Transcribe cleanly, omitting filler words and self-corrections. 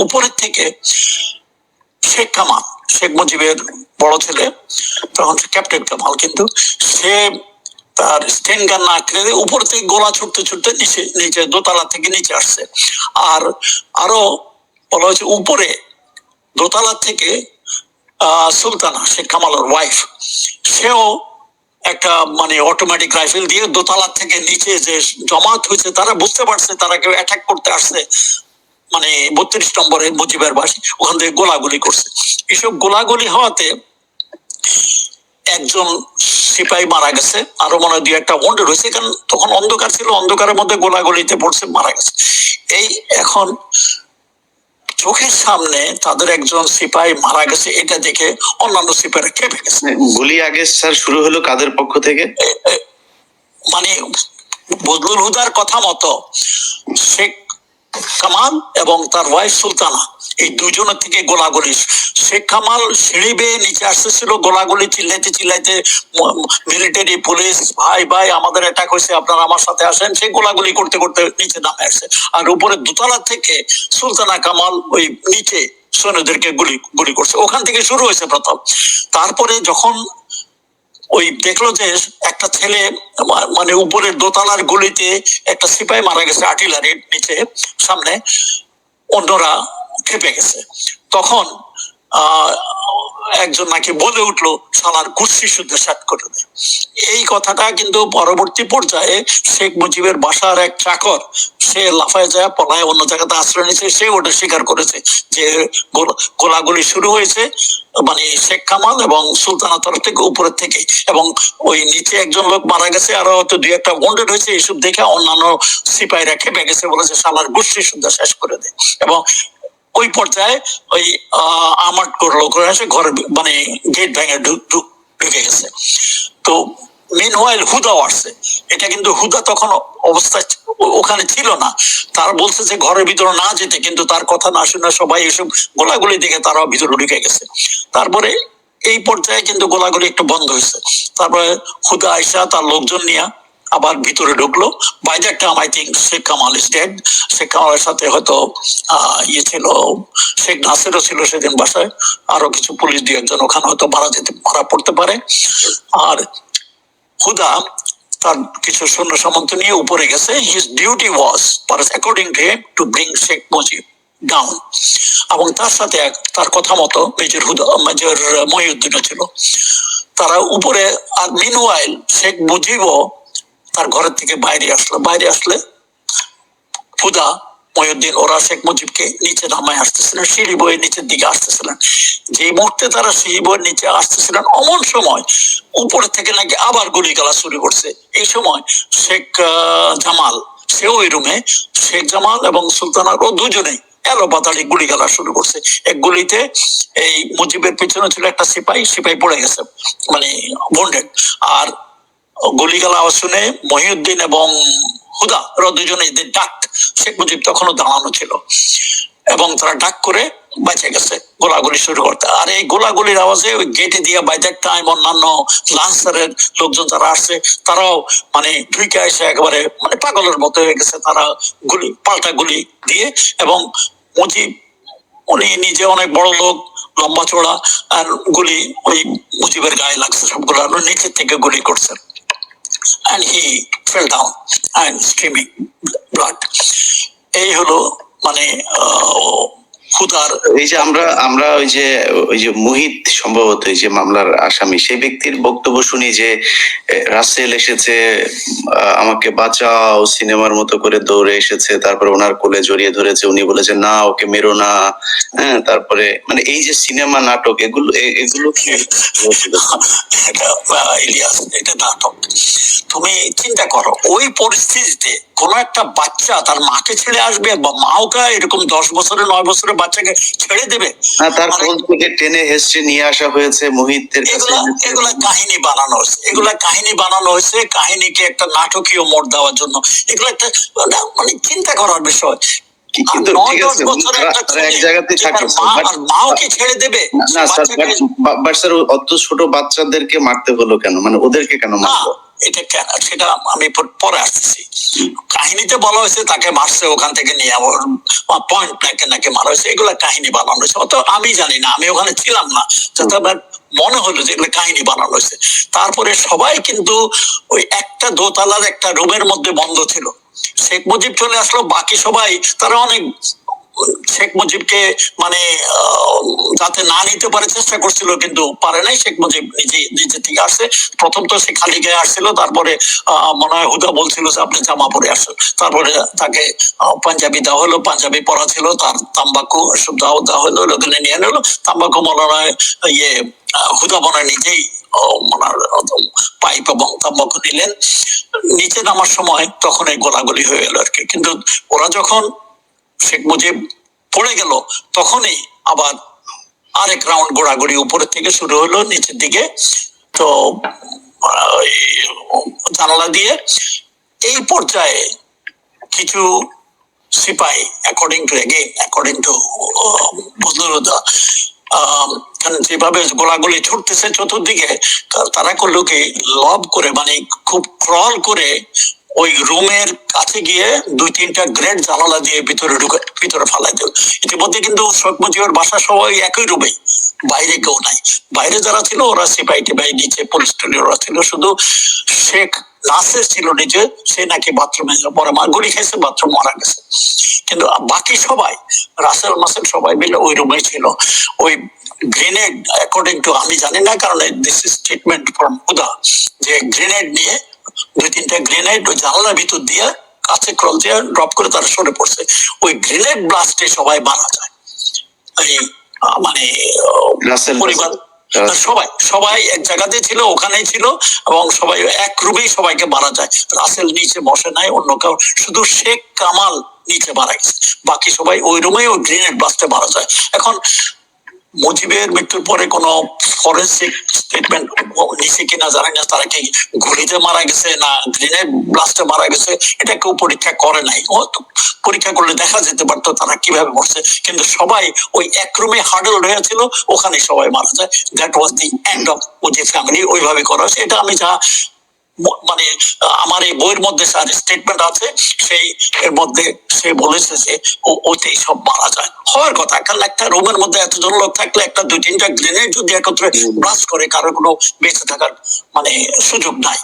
উপরের থেকে শেখ কামাল, শেখ মুজিবের বড় ছেলে, তখন ক্যাপ্টেন কামাল, কিন্তু সে তার স্টেন গান না খেলে উপর থেকে গোলা ছুটতে ছুটতে নিচে দোতলা থেকে নিচে আসছে। আর আরো বলা হয়েছে উপরে দোতলা থেকে সুলতানা, শেখ কামালের ওয়াইফ, সেও একটা মানে অটোমেটিক রাইফেল দিয়ে দোতলা থেকে নিচে যে জমাত হয়েছে তারা বুঝতে পারছে তারা কেউ অ্যাটাক করতে আসছে, মানে 32 নম্বরে মুজিবের বাসী, ওখান থেকে গোলাগুলি করছে। এসব গোলাগুলি হওয়াতে একজন সিপাহী মারা গেছে, আরো মনে হয় 2-1টা ওয়ান্ডেড হয়েছে, কারণ তখন অন্ধকার ছিল, অন্ধকারের মধ্যে গোলাগুলিতে পড়ছে, মারা গেছে। এই এখন চোখের সামনে তাদের একজন সিপাহী মারা গেছে, এটা দেখে অন্যান্য সিপাহীরা কেঁপে গেছে। গুলি আগে স্যার শুরু হলো কাদের পক্ষ থেকে? মানে বজলুল হুদার কথা মতো শেখ কামাল এবং তার ওয়াইফ সুলতানা, এই দুজনের থেকে গোলাগুলি। শেখ কামাল সিঁড়ি বেয়ে নিচে আসতেছিল, গোলাগুলি চিল্লাইতে চিল্লাইতে, মিলিটারি পুলিশ, ভাই ভাই আমাদের অ্যাটাক হয়েছে, আপনারা আমার সাথে আসেন, সে গোলাগুলি করতে করতে নিচে নামে আসছে। আর উপরে দোতলা থেকে সুলতানা কামাল ওই নিচে সৈন্যদেরকে গুলি করছে, ওখান থেকে শুরু হয়েছে প্রথম। তারপরে যখন ওই দেখলো যে একটা ছেলে মানে উপরের দোতলার গুলিতে একটা সিপাহী মারা গেছে আর্টিলারির নিচে সামনে, অন্যরা খেপে গেছে। তখন একজন নাকি বলে উঠলো শালার কুর্সি শুদ্ধ শেষ করে দেয়। এই কথাটা কিন্তু পরবর্তী পর্যায়ে শেখ মুজিবের বাসার এক চাকর, সে লাফায় যায় পলায় অন্য জায়গাতে আশ্রয় নিয়েছে, সে ওটা স্বীকার করেছে যে গোলাগুলি শুরু হয়েছে মানে শেখ কামাল এবং সুলতানার তরফ থেকে উপরের থেকে, এবং ওই নিচে একজন লোক মারা গেছে, আরো হয়তো 2-1টা ওয়ান্ডেড হয়েছে। এইসব দেখে অন্যান্য সিপাহীরা খেপে গেছে, বলেছে শালার কুর্সি শুদ্ধ শেষ করে দেয়। এবং ওই পর্যায়ে ওই আমার করলো করে আসে ঘরে, মানে গেট ভেঙে ঢুকে গেছে। তো মিনওয়াইল হুদাও আসছে, এটা কিন্তু হুদা তখন অবস্থায় ওখানে ছিল না, তারা বলছে যে ঘরের ভিতরে না যেতে, কিন্তু তার কথা না শুনে সবাই এসব গোলাগুলি দেখে তারাও ভিতরে ঢুকে গেছে। তারপরে এই পর্যায়ে কিন্তু গোলাগুলি একটু বন্ধ হয়েছে। তারপরে হুদা আয়সা তার লোকজন নিয়ে আবার ভিতরে ঢুকলো। By that time I think Sheikh Kamal is dead. Sheikh কামালের সাথে হয়তো ইয়ে ছিল, শেখ নাসিরও ছিল সেদিন বাসায়, আরো কিছু পুলিশ 2-1জন ওখানে হয়তো মারা পড়তে পারে। আর হুদা তার কিছু সৈন্য সামন্ত নিয়ে উপরে গেছে। His duty was according to him to bring Sheikh Mujib down, এবং তার সাথে তার কথা মতো মেজর মহিউদ্দিনও ছিল, তারা উপরে। আর মিনওয়াইল শেখ মুজিবও তার ঘরের থেকে বাইরে আসলে হুদা, মহিউদ্দিন ওরা শেখ মুজিবকে নিচে নামায় আসতেছিলেন, সিঁড়ি বয়ে নিচের দিকে আসতেছিলেন। যে মুহূর্তে তারা সিঁড়ি বয়ে নিচে আসতেছিলেন, অমন সময় উপরে থেকে নাকি আবার গুলি গালা শুরু করছে। এই সময় শেখ জামাল, সেও ওই রুমে, শেখ জামাল এবং সুলতানা ও দুজনেই এলো পাতাড়ি গুলি গালা শুরু করছে। এক গুলিতে এই মুজিবের পেছনে ছিল একটা সিপাহী পড়ে গেছে, মানে ওয়ান্ডেড। আর গুলিগালা আওয়াজ শুনে মহিউদ্দিন এবং হুদা ওরা দুজনে ডাক, শেখ মুজিব তখনও দাঁড়ানো ছিল, এবং তারা ডাক করে বেঁচে গেছে গোলাগুলি শুরু করতে। আর এই গোলাগুলির আওয়াজে ওই গেটে দিয়ে বাই দ্যাট টাইম অন্যান্য লান্সারের লোকজন যারা আসছে তারাও মানে ঢুকে এসে একেবারে মানে পাগলের মতো হয়ে গেছে, তারা পাল্টা গুলি দিয়ে। এবং মুজিব উনি নিজে অনেক বড় লোক, লম্বা চড়া, আর গুলি ওই মুজিবের গায়ে লাগছে সবগুলো, নিচের থেকে গুলি করছে। And he fell down and streaming blood. এই হলো মানে হুদার। এই যে আমরা ওই যে মুহিত সম্ভবত এই যে মামলার আসামি, সেই ব্যক্তির বক্তব্য শুনি যে রাসেল এসেছে আমাকে বাঁচাও, সিনেমার মতো করে দৌড়ে এসেছে, তারপরে ওনার কোলে জড়িয়ে ধরেছে, উনি বলেছে না ওকে মেরো না। হ্যাঁ, তারপরে মানে এই যে সিনেমা নাটক, এগুলো এটা নাটক। তুমি চিন্তা করো ওই পরিস্থিতিতে কোন একটা বাচ্চা তার মাকে ছেড়ে আসবে, বা মাওকে এরকম 10 বছরের 9 বছরের বাচ্চাকে ছেড়ে দেবে? তার কোল থেকে টেনে হেসড়ে নিয়ে আসা হয়েছে মুহিতের কাছে। এগুলা কাহিনী বানানো হয়েছে, কাহিনীকে একটা নাটকীয় মোড় দেওয়ার জন্য। এগুলো একটা মানে চিন্তা করার বিষয়। কিন্তু ঠিক আছে, এক জায়গাতে থাকে, মাওকে ছেড়ে দেবে না স্যার, বাট স্যার অত ছোট বাচ্চাদেরকে মারতে হলো কেন, মানে ওদেরকে কেন মারলো? এটা কেন সেটা আমি পরে আসতেছি। কাহিনীতে বলা হয়েছে তাকে মারছে ওখান থেকে নিয়ে পয়েন্ট নাকি নাকি মারা হয়েছে, এগুলা কাহিনী বানানো হয়েছে, অত আমি জানি না, আমি ওখানে ছিলাম না, আমার মনে হলো যে এগুলো কাহিনী বানানো হয়েছে। তারপরে সবাই কিন্তু ওই একটা দোতলার একটা রুমের মধ্যে বন্ধ ছিল। শেখ মুজিব চলে আসলো, বাকি সবাই তারা অনেক শেখ মুজিবকে মানে যাতে না নিতে পারে চেষ্টা করছিল, কিন্তু পারে নাই। শেখ মুজিব নিজে থেকে আসছে। প্রথম তো সে খালি গায়ে আসছিল, তারপরে মনে হয় হুদা বলছিল যে আপনি জামা পরে আসেন, তারপরে তাকে পাঞ্জাবি দেওয়া হলো, পাঞ্জাবি পরা ছিল, তার তাম্বাকু সব দেওয়া হলো, ওখানে নিয়ে নিলো তাম্বাকু। মনে হয় ইয়ে হুদা মনে নিজেই পাইপ এবং তাম্বাকু নিলেন। নিচে নামার সময় তখন এই গোলাগুলি হয়ে গেল আর কি। কিন্তু ওরা যখন শেখ মুজিব পড়ে গেল তখনই আবার আরেক রাউন্ড গোড়াগড়ি উপরের থেকে শুরু হলো নিচের দিকে। তো জানালা দিয়ে এই পর্যায়ে কিছু সিপাহী অ্যাকর্ডিং টু বদরুদ্দোজা যেভাবে গোলাগুলি ছুটতেছে চতুর্দিকে, তারা করলো কি লব করে মানে খুব ক্রল করে ওই রুমের কাছে গিয়ে 2-3টা গ্রেড জানালা দিয়ে ভিতরে ফালাই দিল। ইতিমধ্যে কিন্তু শেখ মুজিবের বাসা সবাই একই রুমে, বাইরে কেউ নাই। বাইরে যারা ছিল ওরা সিপাহী টিপাহী, নিচে পুলিশ ওরা ছিল, শুধু শেখ নাসির ছিল নিচে, সে নাকি বাথরুমে পরে গুলি খেয়েছে, বাথরুম মারা গেছে। কিন্তু বাকি সবাই রাসেল মাসেল সবাই মিলে ওই রুমে ছিল। ওই গ্রেনেড অ্যাকর্ডিং টু আমি জানি না, কারণ দিস ইজ স্টেটমেন্ট ফ্রম হুদা, যে গ্রেনেড নিয়ে 2-3টা গ্রেনেড ওই জানালার ভিতর দিয়ে কাছে ক্রল দিয়ে ড্রপ করে তারা সরে পড়ছে। ওই গ্রেনেড ব্লাস্টে সবাই মারা যায়। এই মানে পরিবার সবাই সবাই এক জায়গাতে ছিল, ওখানেই ছিল, এবং সবাই এক রুমেই সবাইকে মারা যায়। রাসেল নিচে বসে নাই, অন্য কেউ, শুধু শেখ কামাল নিচে মারা গেছে, বাকি সবাই ওই রুমেই ওই গ্রেনেড ব্লাস্টে মারা যায়। এখন মুজিবের মৃত্যুর পরে কোন ফরেন্সিক স্টেটমেন্ট নিছে কিনা জানি না, তারা কি গুলিতে মারা গেছে না গ্রেনেড ব্লাস্টে মারা গেছে এটা কেউ পরীক্ষা করে নাই। পরীক্ষা করলে দেখা যেতে পারতো তারা কিভাবে মরছে, কিন্তু সবাই ওই এক রুমে হার্ডল হয়েছিল, ওখানে সবাই মারা যায়। That was the end of Mujib family, ওইভাবে করা হয়েছে। এটা আমি যা মানে আমার এই বইয়ের মধ্যে স্টেটমেন্ট আছে, সেই এর মধ্যে সে বলেছে যে ওতেই সব মারা যায়। হওয়ার কথা, কারণ একটা রুমের মধ্যে এতজন লোক থাকলে একটা 2-3টা গ্রেনেড যদি একত্রে ব্লাস্ট করে, কারো কোনো বেঁচে থাকার মানে সুযোগ নাই।